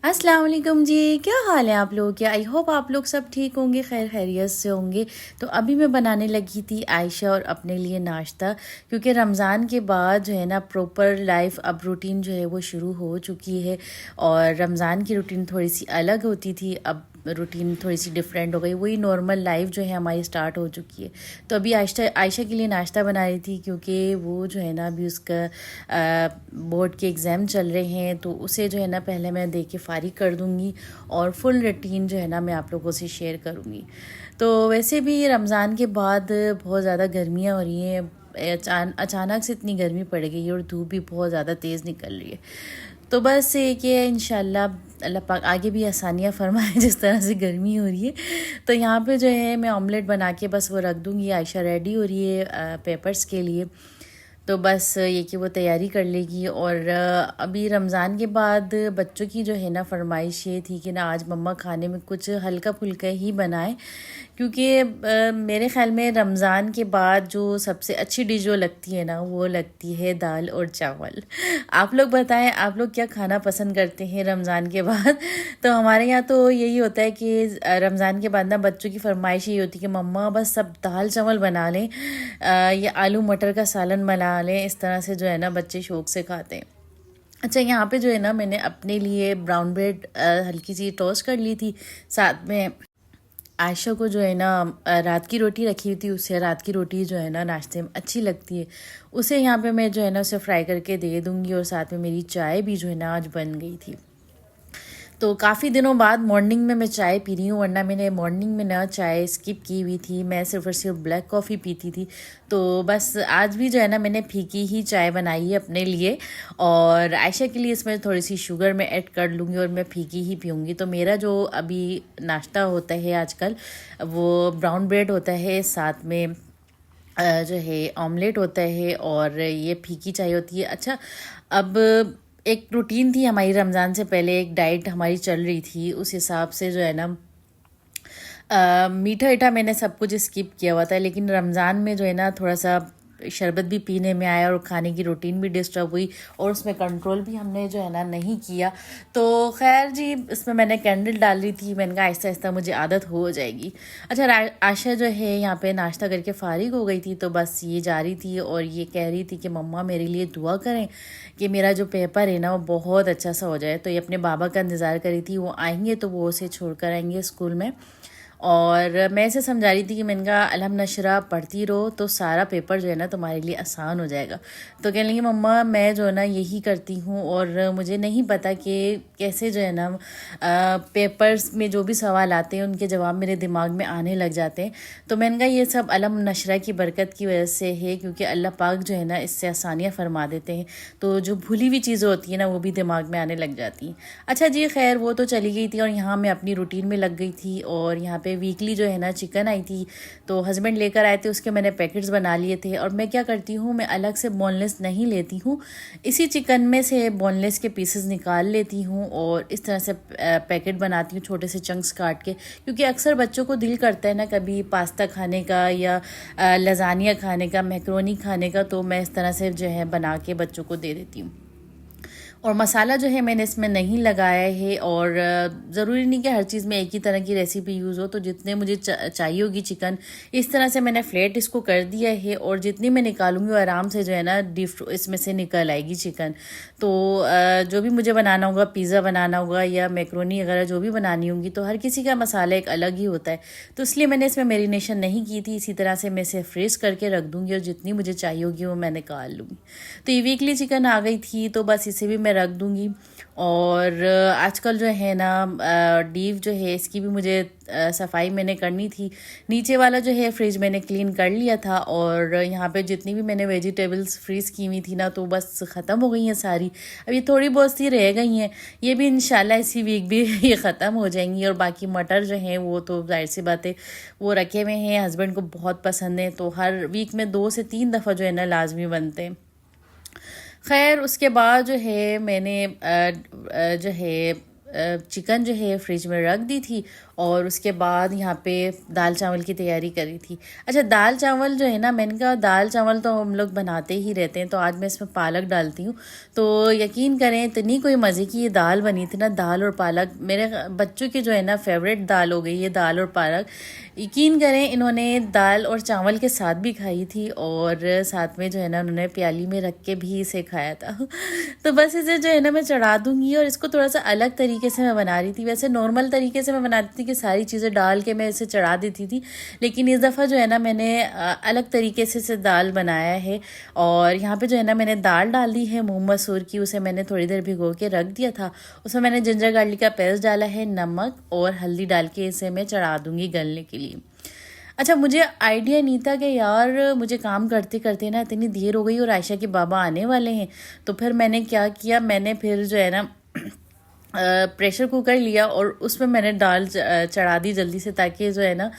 अस्सलाम वालेकुम जी। क्या हाल है आप लोगों के? आई होप आप लोग सब ठीक होंगे, खैर खैरियत से होंगे। तो अभी मैं बनाने लगी थी आयशा और अपने लिए नाश्ता, क्योंकि रमज़ान के बाद जो है ना प्रॉपर लाइफ अब रूटीन जो है वो शुरू हो चुकी है। और रमज़ान की रूटीन थोड़ी सी अलग होती थी, अब रूटीन थोड़ी सी डिफरेंट हो गई। वही नॉर्मल लाइफ जो है हमारी स्टार्ट हो चुकी है। तो अभी आयशा आयशा के लिए नाश्ता बना रही थी, क्योंकि वो जो है ना अभी उसका बोर्ड के एग्ज़ाम चल रहे हैं, तो उसे जो है ना पहले मैं दे के फ़ारिग कर दूँगी और फुल रूटीन जो है ना मैं आप लोगों से शेयर करूँगी। तो वैसे भी रमज़ान के बाद बहुत ज़्यादा गर्मियाँ हो रही हैं, अचानक से इतनी गर्मी पड़ गई है और धूप भी बहुत ज़्यादा तेज़ निकल रही है। तो बस एक ये इंशाल्लाह अल्लाह पाक आगे भी आसानियाँ फरमाए जिस तरह से गर्मी हो रही है। तो यहाँ पे जो है मैं ऑमलेट बना के बस वो रख दूँगी। आयशा रेडी हो रही है पेपर्स के लिए, तो बस ये कि वो तैयारी कर लेगी। और अभी रमज़ान के बाद बच्चों की जो है ना फरमाइश ये थी कि ना आज मम्मा खाने में कुछ हल्का फुल्का ही बनाएं, क्योंकि मेरे ख़्याल में रमज़ान के बाद जो सबसे अच्छी डिश जो लगती है ना वो लगती है दाल और चावल। आप लोग बताएं, आप लोग क्या खाना पसंद करते हैं रमज़ान के बाद? तो हमारे यहाँ तो यही होता है कि रमज़ान के बाद ना बच्चों की फरमाइश यही होती है कि मम्मा बस सब दाल चावल बना लें, या आलू मटर का सालन बना लें। इस तरह से जो है ना बच्चे शौक से खाते हैं। अच्छा, यहाँ पे जो है ना मैंने अपने लिए ब्राउन ब्रेड हल्की सी टोस्ट कर ली थी। साथ में आयशा को जो है ना रात की रोटी रखी हुई थी, उसे रात की रोटी जो है ना नाश्ते में अच्छी लगती है, उसे यहाँ पे मैं जो है ना उसे फ्राई करके दे दूँगी। और साथ में मेरी चाय भी जो है ना आज बन गई थी। तो काफ़ी दिनों बाद मॉर्निंग में मैं चाय पी रही हूँ, वरना मैंने मॉर्निंग में ना चाय स्किप की हुई थी। मैं सिर्फ और सिर्फ ब्लैक कॉफ़ी पीती थी। तो बस आज भी जो है ना मैंने फीकी ही चाय बनाई है अपने लिए, और आयशा के लिए इसमें थोड़ी सी शुगर मैं ऐड कर लूँगी और मैं फीकी ही पीऊँगी। तो मेरा जो अभी नाश्ता होता है आजकल वो ब्राउन ब्रेड होता है, साथ में जो है ऑमलेट होता है, और ये फीकी चाय होती है। अच्छा, अब एक रूटीन थी हमारी रमज़ान से पहले, एक डाइट हमारी चल रही थी, उस हिसाब से जो है ना मीठा मीठा मैंने सब कुछ स्किप किया हुआ था। लेकिन रमज़ान में जो है ना थोड़ा सा शरबत भी पीने में आया और खाने की रूटीन भी डिस्टर्ब हुई, और उसमें कंट्रोल भी हमने जो है ना नहीं किया। तो खैर जी, इसमें मैंने कैंडल डाल रही थी, मैंने कहा आहिस्ता आहिस्ता मुझे आदत हो जाएगी। अच्छा, आशा जो है यहाँ पे नाश्ता करके फ़ारिग हो गई थी, तो बस ये जा रही थी और ये कह रही थी कि मम्मा मेरे लिए दुआ करें कि मेरा जो पेपर है ना वो बहुत अच्छा सा हो जाए। तो ये अपने बाबा का इंतज़ार करी थी, वो आएंगे तो वो उसे छोड़ कर आएंगे स्कूल में। और मैं इसे समझा रही थी कि मैंने कहा अलहम नशरा पढ़ती रहो तो सारा पेपर जो है ना तुम्हारे लिए आसान हो जाएगा। तो कहने लगी मम्मा मैं जो है ना यही करती हूँ, और मुझे नहीं पता कि कैसे जो है ना पेपर्स में जो भी सवाल आते हैं उनके जवाब मेरे दिमाग में आने लग जाते हैं। तो मैंने कहा ये सब अलहम नशरा की बरकत की वजह से है, क्योंकि अल्लाह पाक जो है ना इससे आसानियाँ फरमा देते हैं, तो जो भूली हुई चीज़ें होती हैं ना वो भी दिमाग में आने लग जाती हैं। अच्छा जी, खैर वो तो चली गई थी और यहाँ मैं अपनी रूटीन में लग गई थी। और यहाँ पे वीकली जो है ना चिकन आई थी, तो हस्बैंड लेकर आए थे, उसके मैंने पैकेट्स बना लिए थे। और मैं क्या करती हूँ, मैं अलग से बोनलेस नहीं लेती हूँ, इसी चिकन में से बोनलेस के पीसेस निकाल लेती हूँ और इस तरह से पैकेट बनाती हूँ छोटे से चंक्स काट के। क्योंकि अक्सर बच्चों को दिल करता है ना कभी पास्ता खाने का या लजानिया खाने का, मैक्रोनी खाने का, तो मैं इस तरह से जो है बना के बच्चों को दे देती हूँ। और मसाला जो है मैंने इसमें नहीं लगाया है, और ज़रूरी नहीं कि हर चीज़ में एक ही तरह की रेसिपी यूज़ हो। तो जितने मुझे चाहिए होगी चिकन, इस तरह से मैंने फ्लेट इसको कर दिया है, और जितनी मैं निकालूंगी वो आराम से जो है ना डीप इसमें से निकल आएगी चिकन। तो जो भी मुझे बनाना होगा, पिज़्ज़ा बनाना होगा या मैक्रोनी वगैरह जो भी बनानी होगी, तो हर किसी का मसाला एक अलग ही होता है। तो इसलिए मैंने इसमें मेरीनेशन नहीं की थी। इसी तरह से मैं इसे फ्रीज करके रख दूँगी, और जितनी मुझे चाहिए होगी वो मैं निकाल लूँगी। तो ये वीकली चिकन आ गई थी, तो बस इसे भी मैं रख दूँगी। और आजकल जो है ना डीप जो है इसकी भी मुझे सफाई मैंने करनी थी। नीचे वाला जो है फ्रिज मैंने क्लीन कर लिया था, और यहाँ पे जितनी भी मैंने वेजिटेबल्स फ्रीज़ की हुई थी ना तो बस ख़त्म हो गई हैं सारी। अभी थोड़ी बहुत सी रह गई हैं, ये भी इंशाल्लाह इसी वीक भी ये ख़त्म हो जाएंगी। और बाकी मटर जो हैं वो तो जाहिर सी बात है वो रखे हुए हैं, हस्बैंड को बहुत पसंद है, तो हर वीक में 2 से 3 दफ़ा जो है ना लाजमी बनते हैं। खैर उसके बाद जो है मैंने जो है चिकन जो है फ्रिज में रख दी थी, और उसके बाद यहाँ पे दाल चावल की तैयारी करी थी। अच्छा, दाल चावल जो है ना, मैंने कहा दाल चावल तो हम लोग बनाते ही रहते हैं, तो आज मैं इसमें पालक डालती हूँ। तो यकीन करें इतनी कोई मज़े की ये दाल बनी थी ना, दाल और पालक। मेरे बच्चों की जो है ना फेवरेट दाल हो गई ये दाल और पालक। यकीन करें इन्होंने दाल और चावल के साथ भी खाई थी और साथ में जो है ना उन्होंने प्याली में रख के भी इसे खाया था। तो बस इसे जो है ना मैं चढ़ा दूंगी, और इसको थोड़ा सा अलग तरीके से मैं बना रही थी। वैसे नॉर्मल तरीके से मैं बनाती थी कि सारी चीज़ें डाल के मैं इसे चढ़ा देती थी, लेकिन इस दफ़ा जो है ना मैंने अलग तरीके से इसे दाल बनाया है। और यहाँ पे जो है ना मैंने दाल डाल दी है मूंग मसूर की, उसे मैंने थोड़ी देर भिगो के रख दिया था। उसमें मैंने जिंजर गार्लिक का पेस्ट डाला है, नमक और हल्दी डाल के इसे मैं चढ़ा दूंगी गलने के लिए। अच्छा, मुझे आइडिया नहीं था कि यार मुझे काम करते करते ना इतनी देर हो गई और आयशा के बाबा आने वाले हैं। तो फिर मैंने क्या किया, मैंने फिर जो है ना प्रेशर कुकर लिया और उसमें मैंने दाल चढ़ा दी जल्दी से, ताकि जो है ना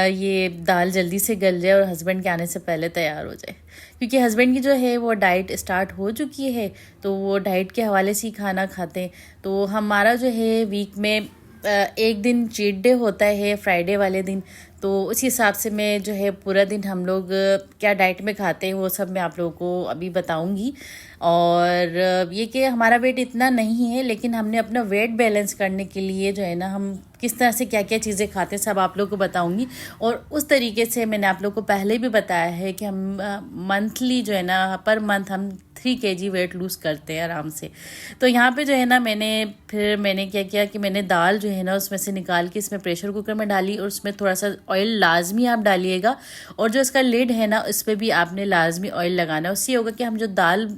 ये दाल जल्दी से गल जाए और हस्बैंड के आने से पहले तैयार हो जाए। क्योंकि हस्बैंड की जो है वो डाइट स्टार्ट हो चुकी है, तो वो डाइट के हवाले से ही खाना खाते हैं। तो हमारा जो है वीक में एक दिन चीट डे होता है फ्राइडे वाले दिन, तो उस हिसाब से मैं जो है पूरा दिन हम लोग क्या डाइट में खाते हैं वो सब मैं आप लोगों को अभी बताऊंगी। और ये कि हमारा वेट इतना नहीं है, लेकिन हमने अपना वेट बैलेंस करने के लिए जो है ना हम किस तरह से क्या क्या चीज़ें खाते हैं सब आप लोगों को बताऊंगी। और उस तरीके से मैंने आप लोगों को पहले भी बताया है कि हम मंथली जो है ना पर मंथ हम 3 kg वेट लूज़ करते हैं आराम से। तो यहाँ पे जो है ना मैंने क्या किया कि मैंने दाल जो है ना उसमें से निकाल के इसमें प्रेशर कुकर में डाली, और उसमें थोड़ा सा ऑयल लाजमी आप डालिएगा, और जो इसका लिड है ना उस पर भी आपने लाजमी ऑयल लगाना है। उससे होगा कि हम जो दाल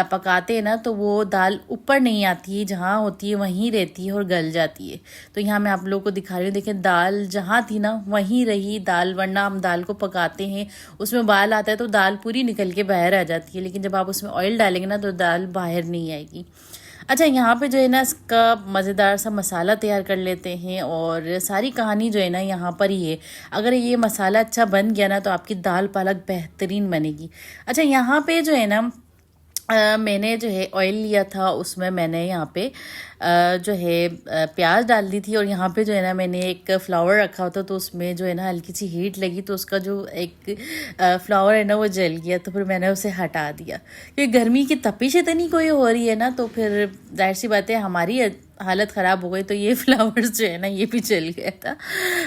पकाते हैं ना तो वो दाल ऊपर नहीं आती है, जहाँ होती है वहीं रहती है और गल जाती है। तो यहाँ मैं आप लोगों को दिखा रही हूँ, देखें दाल जहाँ थी ना वहीं रही दाल, वरना हम दाल को पकाते हैं उसमें उबाल आता है तो दाल पूरी निकल के बाहर आ जाती है, लेकिन जब आप उसमें ऑयल डालेंगे ना तो दाल बाहर नहीं आएगी। अच्छा, यहाँ पे जो है ना इसका मज़ेदार सा मसाला तैयार कर लेते हैं, और सारी कहानी जो है ना यहाँ पर ही है। अगर ये मसाला अच्छा बन गया ना तो आपकी दाल पालक बेहतरीन बनेगी। अच्छा, यहाँ पे जो है ना मैंने जो है ऑयल लिया था, उसमें मैंने यहाँ पे जो है प्याज डाल दी थी, और यहाँ पे जो है ना मैंने एक फ्लावर रखा होता तो उसमें जो है ना हल्की सी हीट लगी तो उसका जो एक फ्लावर है ना वो जल गया, तो फिर मैंने उसे हटा दिया। क्योंकि गर्मी की तपिश इतनी कोई हो रही है ना, तो फिर जाहिर सी बात है हमारी हालत ख़राब हो गई, तो ये फ्लावर्स जो है ना ये भी जल गया था।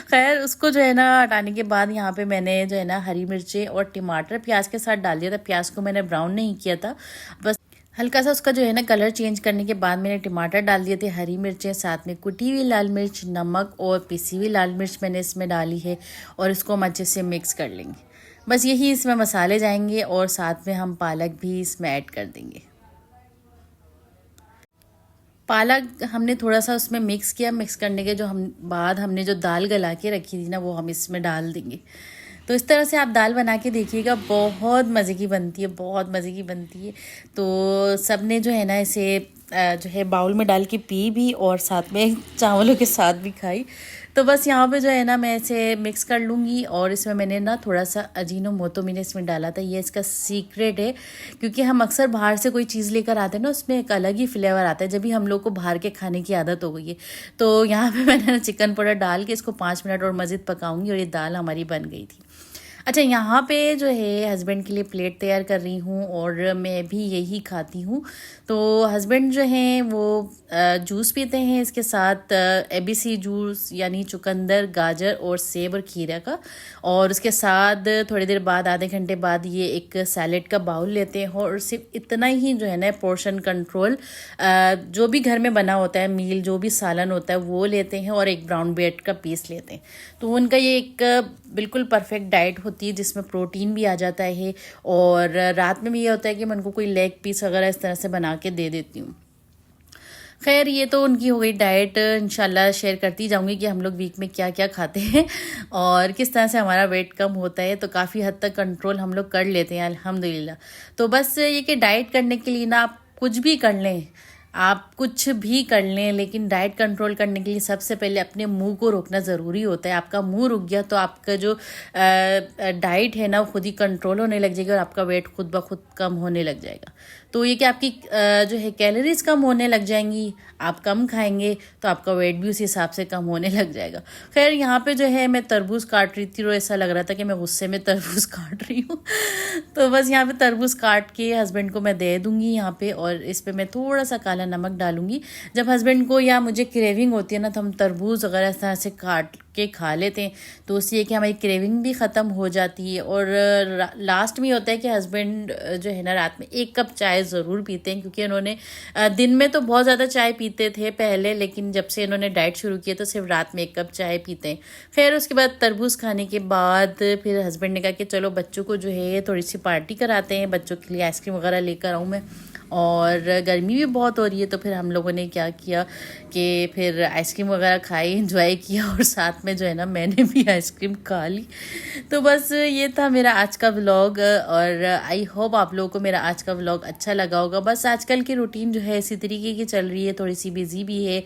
खैर उसको जो है ना हटाने के बाद यहाँ पे मैंने जो है ना हरी मिर्चें और टमाटर प्याज के साथ डाल दिया था। प्याज को मैंने ब्राउन नहीं किया था, बस हल्का सा उसका जो है ना कलर चेंज करने के बाद मैंने टमाटर डाल दिए थे, हरी मिर्चें, साथ में कुटी हुई लाल मिर्च, नमक और पिसी हुई लाल मिर्च मैंने इसमें डाली है, और इसको हम अच्छे से मिक्स कर लेंगे। बस यही इसमें मसाले जाएंगे, और साथ में हम पालक भी इसमें ऐड कर देंगे। पालक हमने थोड़ा सा उसमें मिक्स किया, मिक्स करने के बाद हमने जो दाल गला के रखी थी ना वो हम इसमें डाल देंगे। तो इस तरह से आप दाल बना के देखिएगा, बहुत मज़े की बनती है, बहुत मज़े की बनती है। तो सब ने जो है ना इसे जो है बाउल में डाल के पी भी, और साथ में चावलों के साथ भी खाई। तो बस यहाँ पे जो है ना मैं इसे मिक्स कर लूँगी, और इसमें मैंने ना थोड़ा सा अजीनोमोटो मैंने इसमें डाला था, ये इसका सीक्रेट है। क्योंकि हम अक्सर बाहर से कोई चीज़ लेकर आते हैं ना उसमें एक अलग ही फ्लेवर आता है, जब भी हम लोग को बाहर के खाने की आदत हो गई है। तो यहाँ पे मैंने चिकन पाउडर डाल के इसको 5 मिनट और मज़ीद पकाऊंगी, और ये दाल हमारी बन गई थी। अच्छा, यहाँ पे जो है हस्बैंड के लिए प्लेट तैयार कर रही हूँ, और मैं भी यही खाती हूँ। तो हस्बैंड जो हैं वो जूस पीते हैं, इसके साथ ABC जूस यानी चुकंदर, गाजर और सेब और खीरा का, और उसके साथ थोड़ी देर बाद आधे घंटे बाद ये एक सैलेड का बाउल लेते हैं। और सिर्फ इतना ही जो है ना पोर्शन कंट्रोल जो भी घर में बना होता है मील, जो भी सालन होता है वो लेते हैं, और एक ब्राउन ब्रेड का पीस लेते हैं। तो उनका ये एक बिल्कुल परफेक्ट डाइट होती है जिसमें प्रोटीन भी आ जाता है, और रात में भी ये होता है कि मैं उनको कोई लेग पीस वगैरह इस तरह से बना के दे देती हूँ। खैर ये तो उनकी हो गई डाइट, इंशाल्लाह शेयर करती जाऊंगी कि हम लोग वीक में क्या क्या खाते हैं और किस तरह से हमारा वेट कम होता है। तो काफ़ी हद तक कंट्रोल हम लोग कर लेते हैं अल्हम्दुलिल्लाह। तो बस ये कि डाइट करने के लिए ना आप कुछ भी कर लें, आप कुछ भी कर लें, लेकिन डाइट कंट्रोल करने के लिए सबसे पहले अपने मुंह को रोकना ज़रूरी होता है। आपका मुंह रुक गया तो आपका जो डाइट है ना वो खुद ही कंट्रोल होने लग जाएगी, और आपका वेट खुद ब खुद कम होने लग जाएगा। तो ये कि आपकी जो है कैलोरीज कम होने लग जाएंगी, आप कम खाएंगे तो आपका वेट भी उस हिसाब से कम होने लग जाएगा। खैर यहाँ पे जो है मैं तरबूज काट रही थी और ऐसा लग रहा था कि मैं गुस्से में तरबूज काट रही हूँ तो बस यहाँ पे तरबूज काट के हस्बैंड को मैं दे दूँगी यहाँ पे, और इस पे मैं थोड़ा सा काला नमक डालूँगी। जब हस्बैंड को या मुझे क्रेविंग होती है ना, तो हम तरबूज वगैरह इस तरह से काट के खा लेते हैं, तो उससे ये कि हमारी क्रेविंग भी ख़त्म हो जाती है। और लास्ट में होता है कि हस्बैंड जो है ना रात में 1 कप चाय ज़रूर पीते हैं, क्योंकि उन्होंने दिन में तो बहुत ज़्यादा चाय पीते थे पहले, लेकिन जब से इन्होंने डाइट शुरू किया तो सिर्फ रात में 1 कप चाय पीते हैं। फिर उसके बाद तरबूज खाने के बाद फिर हस्बैंड ने कहा कि चलो बच्चों को जो है थोड़ी सी पार्टी कराते हैं, बच्चों के लिए आइसक्रीम वगैरह लेकर आऊँ मैं, और गर्मी भी बहुत हो रही है। तो फिर हम लोगों ने क्या किया कि फिर आइसक्रीम वगैरह खाई, एंजॉय किया, और साथ में जो है ना मैंने भी आइसक्रीम खा ली। तो बस ये था मेरा आज का व्लॉग, और आई होप आप लोगों को मेरा आज का व्लॉग अच्छा लगा होगा। बस आजकल की रूटीन जो है इसी तरीके की चल रही है, थोड़ी सी बिजी भी है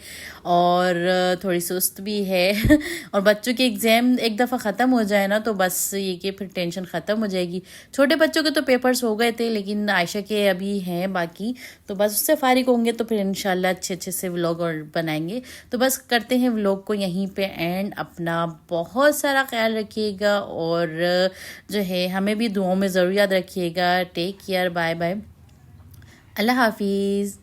और थोड़ी सुस्त भी है और बच्चों के एग्ज़ाम एक दफ़ा ख़त्म हो जाए ना तो बस ये कि फिर टेंशन ख़त्म हो जाएगी। छोटे बच्चों के तो पेपर्स हो गए थे, लेकिन आयशा के अभी हैं बाकी, तो बस उससे फारिग होंगे तो फिर इंशाल्लाह अच्छे अच्छे से व्लॉग और बनाएंगे। तो बस करते हैं व्लॉग को यहीं पे एंड। अपना बहुत सारा ख्याल रखिएगा और जो है हमें भी दुआओं में ज़रूर याद रखिएगा। टेक केयर, बाय बाय, अल्लाह हाफिज़।